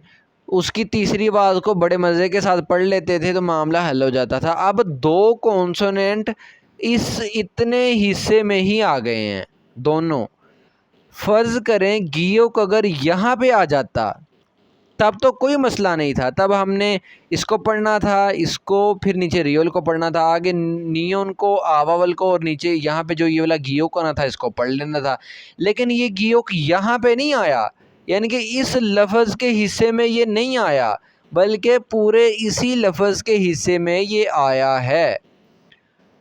Speaker 1: उसकी तीसरी आवाज़ को बड़े मज़े के साथ पढ़ लेते थे तो मामला हल हो जाता था। अब दो कॉन्सोनेंट इस इतने हिस्से में ही आ गए हैं दोनों। फ़र्ज़ करें गियोक अगर यहाँ पे आ जाता तब तो कोई मसला नहीं था, तब हमने इसको पढ़ना था, इसको फिर नीचे रियोल को पढ़ना था, आगे नियोन को, आवावल को, और नीचे यहाँ पे जो ये वाला गियोक आना था इसको पढ़ लेना था। लेकिन ये गियोक यहाँ पे नहीं आया, यानी कि इस लफ्ज़ के हिस्से में ये नहीं आया, बल्कि पूरे इसी लफ्ज़ के हिस्से में ये आया है।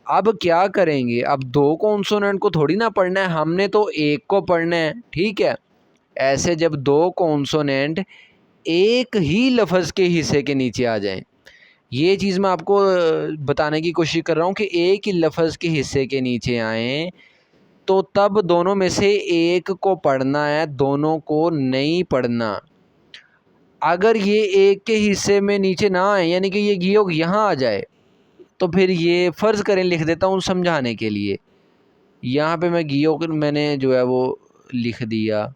Speaker 1: अब क्या करेंगे? अब दो कॉन्सोनेंट को थोड़ी ना पढ़ना है, हमने तो एक को पढ़ना है, ठीक है। ऐसे जब दो कॉन्सोनेंट एक ही लफ्ज़ के हिस्से के नीचे आ जाएं, ये चीज़ मैं आपको बताने की कोशिश कर रहा हूँ कि एक ही लफ्ज़ के हिस्से के नीचे आएँ तो तब दोनों में से एक को पढ़ना है, दोनों को नहीं पढ़ना। अगर ये एक के हिस्से में नीचे ना आए, यानी कि ये गियोग यहाँ आ जाए, तो फिर ये फ़र्ज़ करें, लिख देता हूँ समझाने के लिए, यहाँ पे मैं गियोग मैंने जो है वो लिख दिया,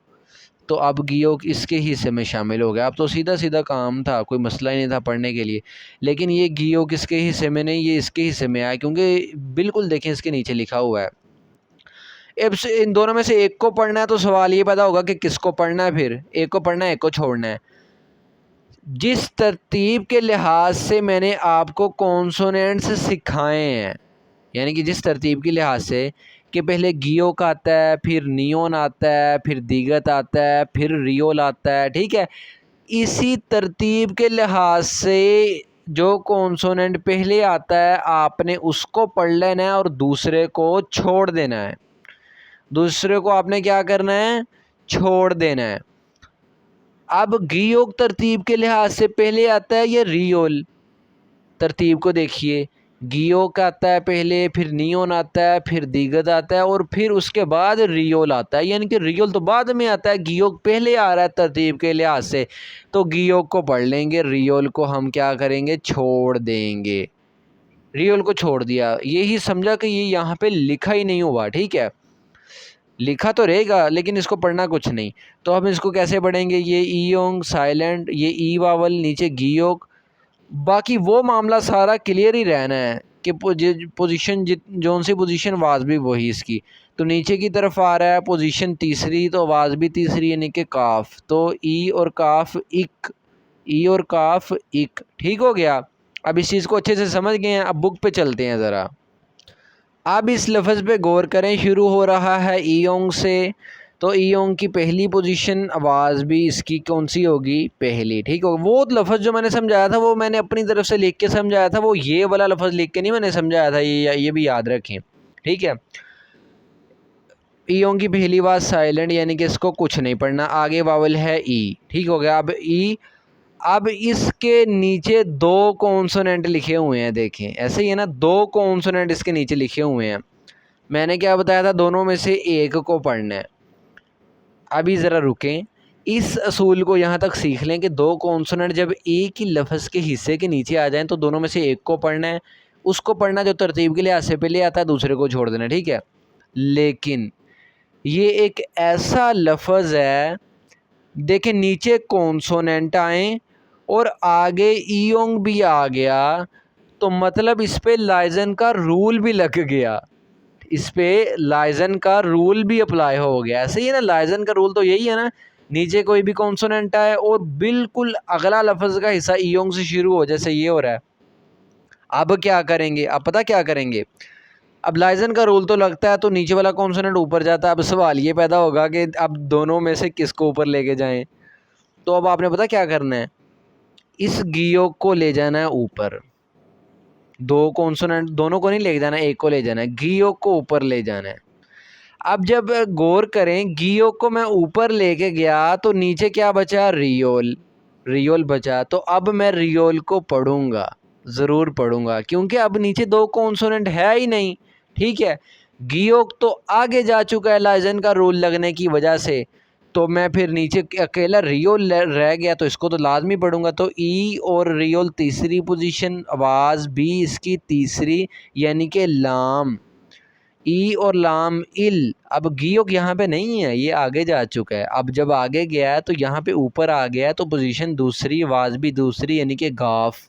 Speaker 1: तो अब गियोग इसके हिस्से में शामिल हो गया। अब तो सीधा सीधा काम था, कोई मसला ही नहीं था पढ़ने के लिए। लेकिन ये गियोग इसके हिस्से में नहीं, ये इसके हिस्से में आया, क्योंकि बिल्कुल देखें इसके नीचे लिखा हुआ है। अब से इन दोनों में से एक को पढ़ना है तो सवाल ये पैदा होगा कि किसको पढ़ना है, फिर एक को पढ़ना है, एक को छोड़ना है। जिस तरतीब के लिहाज से मैंने आपको कॉन्सोनेंट्स सिखाए हैं, यानी कि जिस तरतीब के लिहाज से कि पहले गियोक आता है, फिर नियोन आता है, फिर दीगत आता है, फिर रियोल आता है, ठीक है। इसी तरतीब के लिहाज से जो कॉन्सोनेंट पहले आता है आपने उसको पढ़ लेना है और दूसरे को छोड़ देना है। दूसरे को आपने क्या करना है? छोड़ देना है। अब गियोग तरतीब के लिहाज से पहले आता है ये रियोल। तरतीब को देखिए, गियोग आता है पहले, फिर नियोन आता है, फिर दीगत आता है, और फिर उसके बाद रियोल आता है, यानी कि रियोल तो बाद में आता है, गियोग पहले आ रहा है तरतीब के लिहाज से, तो गियोग को पढ़ लेंगे, रियोल को हम क्या करेंगे? छोड़ देंगे। रियोल को छोड़ दिया, यही समझा कि ये यहाँ पे लिखा ही नहीं हुआ, ठीक है। लिखा तो रहेगा लेकिन इसको पढ़ना कुछ नहीं। तो हम इसको कैसे पढ़ेंगे? ये ईयोंग साइलेंट, ये ई वावल, नीचे गियोग, बाकी वो मामला सारा क्लियर ही रहना है कि पोजीशन जौन सी पोजीशन आवाज़ भी वही इसकी। तो नीचे की तरफ आ रहा है पोजीशन तीसरी, तो आवाज़ भी तीसरी, यानी कि काफ, तो ई और काफ इक, ई और काफ इक, ठीक हो गया। अब इस चीज़ को अच्छे से समझ गए हैं, अब बुक पे चलते हैं ज़रा। अब इस लफ्ज़ पे गौर करें, शुरू हो रहा है ईयोंग से, तो ईयोंग की पहली पोजीशन आवाज़ भी इसकी कौन सी होगी? पहली, ठीक होगा। वो लफ्ज़ जो मैंने समझाया था वो मैंने अपनी तरफ से लिख के समझाया था, वो ये वाला लफ्ज़ लिख के नहीं मैंने समझाया था, ये भी याद रखें, ठीक है। ईयोंग की पहली आवाज़ साइलेंट, यानी कि इसको कुछ नहीं पढ़ना, आगे वावल है ई, ठीक हो गया। अब ई, अब इसके नीचे दो कॉन्सोनेंट लिखे हुए हैं, देखें ऐसे ही है ना, दो कॉन्सोनेंट इसके नीचे लिखे हुए हैं। मैंने क्या बताया था? दोनों में से एक को पढ़ना है। अभी ज़रा रुकें, इस असूल को यहाँ तक सीख लें कि दो कॉन्सोनेंट जब एक ही लफ्ज़ के हिस्से के नीचे आ जाएं तो दोनों में से एक को पढ़ना है, उसको पढ़ना जो तरतीब के लिहाज से पहले आता है, दूसरे को छोड़ देना, ठीक है। लेकिन ये एक ऐसा लफ्ज़ है, देखें नीचे कॉन्सोनेंट आए और आगे ईयोंग भी आ गया, तो मतलब इस पे लाइजन का रूल भी लग गया, इस पे लाइजन का रूल भी अप्लाई हो गया। ऐसे ही है ना, लाइजन का रूल तो यही है ना, नीचे कोई भी कॉन्सोनेंट आए और बिल्कुल अगला लफ्ज़ का हिस्सा ईयोंग से शुरू हो, जैसे ये हो रहा है, अब क्या करेंगे, अब पता क्या करेंगे, अब लाइजन का रूल तो लगता है तो नीचे वाला कॉन्सोनेंट ऊपर जाता है। अब सवाल ये पैदा होगा कि अब दोनों में से किसको ऊपर लेके जाएं। तो अब आपने पता क्या करना है, इस गियो को ले जाना है ऊपर, दो कॉन्सोनेंट दोनों को नहीं ले जाना, एक को ले जाना है, गियो को ऊपर ले जाना है। अब जब गौर करें, गियो को मैं ऊपर लेके गया तो नीचे क्या बचा, रियोल, रियोल बचा। तो अब मैं रियोल को पढ़ूंगा, ज़रूर पढ़ूंगा, क्योंकि अब नीचे दो कॉन्सोनेंट है ही नहीं। ठीक है, गियो तो आगे जा चुका है लाइजन का रूल लगने की वजह से, तो मैं फिर नीचे अकेला रियोल रह गया, तो इसको तो लाजमी पढ़ूंगा। तो ई और रियोल तीसरी पोजीशन, आवाज़ भी इसकी तीसरी, यानी कि लाम, ई और लाम इल। अब गियोग यहाँ पे नहीं है, ये आगे जा चुका है। अब जब आगे गया है तो यहाँ पे ऊपर आ गया है, तो पोजीशन दूसरी, आवाज़ भी दूसरी, यानी कि गाफ,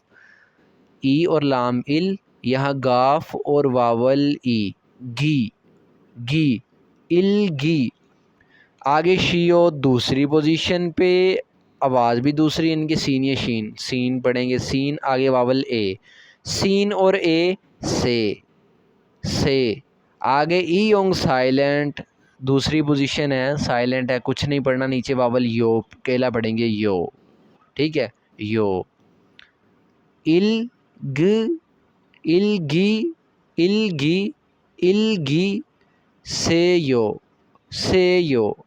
Speaker 1: ई और लाम इल, यहाँ गाफ और वावल ई, गी, गी, इल गी। आगे शियो दूसरी पोजीशन पे, आवाज़ भी दूसरी, इनकी सीन, ये शीन, सीन पढ़ेंगे, सीन, आगे वावल ए, सीन और ए से। आगे ई योंग साइलेंट, दूसरी पोजीशन है, साइलेंट है, कुछ नहीं पढ़ना, नीचे वावल यो, केला पढ़ेंगे यो। ठीक है, यो, इल ग, इल गी, इल गी, इल गी, से यो,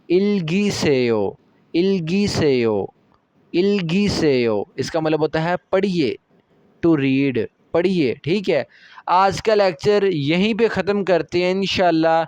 Speaker 1: इलगी सेयो, इलगी सेयो, इलगी सेयो। इसका मतलब होता है पढ़िए, टू रीड, पढ़िए। ठीक है, आज का लेक्चर यहीं पे ख़त्म करते हैं इंशाल्लाह।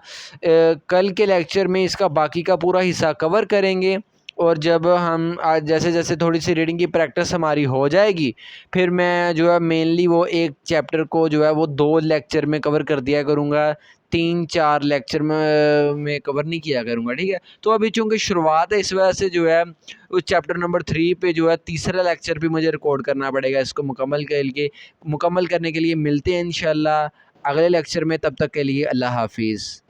Speaker 1: कल के लेक्चर में इसका बाकी का पूरा हिस्सा कवर करेंगे, और जब हम आज जैसे जैसे थोड़ी सी रीडिंग की प्रैक्टिस हमारी हो जाएगी, फिर मैं जो है मेनली वो एक चैप्टर को जो है वो 2 लेक्चर में कवर कर दिया करूँगा, 3-4 लेक्चर में कवर नहीं किया करूँगा। ठीक है, तो अभी चूँकि शुरुआत है, इस वजह से जो है उस चैप्टर नंबर 3 पे जो है तीसरा लेक्चर भी मुझे रिकॉर्ड करना पड़ेगा। इसको मुकम्मल करने के लिए मिलते हैं इंशाल्लाह अगले लेक्चर में। तब तक के लिए अल्लाह हाफिज़।